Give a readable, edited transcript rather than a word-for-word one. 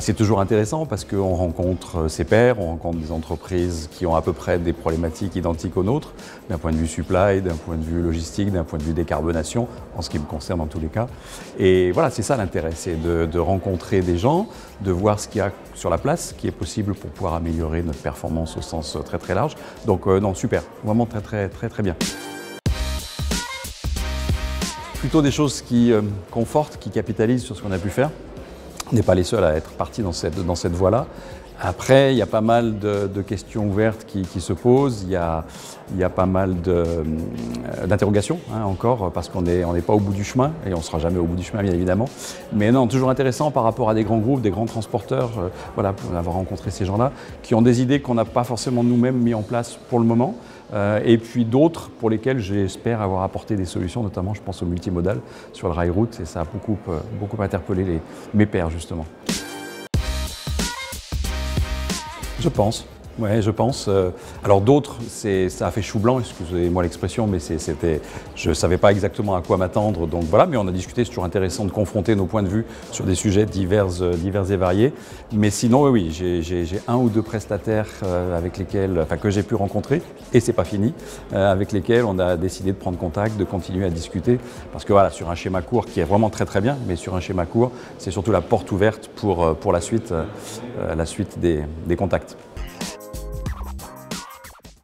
C'est toujours intéressant parce qu'on rencontre ses pairs, on rencontre des entreprises qui ont à peu près des problématiques identiques aux nôtres, d'un point de vue supply, d'un point de vue logistique, d'un point de vue décarbonation, en ce qui me concerne dans tous les cas. Et voilà, c'est ça l'intérêt, c'est de rencontrer des gens, de voir ce qu'il y a sur la place, ce qui est possible pour pouvoir améliorer notre performance au sens très très large. Donc non, super, vraiment très bien. Plutôt des choses qui confortent, qui capitalisent sur ce qu'on a pu faire. On n'est pas les seuls à être partis dans cette voie-là. Après, il y a pas mal de questions ouvertes qui se posent, il y a pas mal d'interrogations encore, parce qu'on n'est pas au bout du chemin, et on ne sera jamais au bout du chemin bien évidemment. Mais non, toujours intéressant par rapport à des grands groupes, des grands transporteurs, voilà, pour avoir rencontré ces gens-là, qui ont des idées qu'on n'a pas forcément nous-mêmes mis en place pour le moment, et puis d'autres pour lesquels j'espère avoir apporté des solutions, notamment je pense au multimodal sur le rail route, et ça a beaucoup interpellé mes pairs justement. Je pense. Ouais, je pense. Alors d'autres, ça a fait chou blanc, excusez-moi l'expression, mais je ne savais pas exactement à quoi m'attendre. Donc voilà, mais on a discuté, c'est toujours intéressant de confronter nos points de vue sur des sujets divers et variés. Mais sinon, oui, j'ai un ou deux prestataires que j'ai pu rencontrer, et c'est pas fini, avec lesquels on a décidé de prendre contact, de continuer à discuter. Parce que voilà, sur un schéma court qui est vraiment très bien, mais sur un schéma court, c'est surtout la porte ouverte pour la suite des contacts.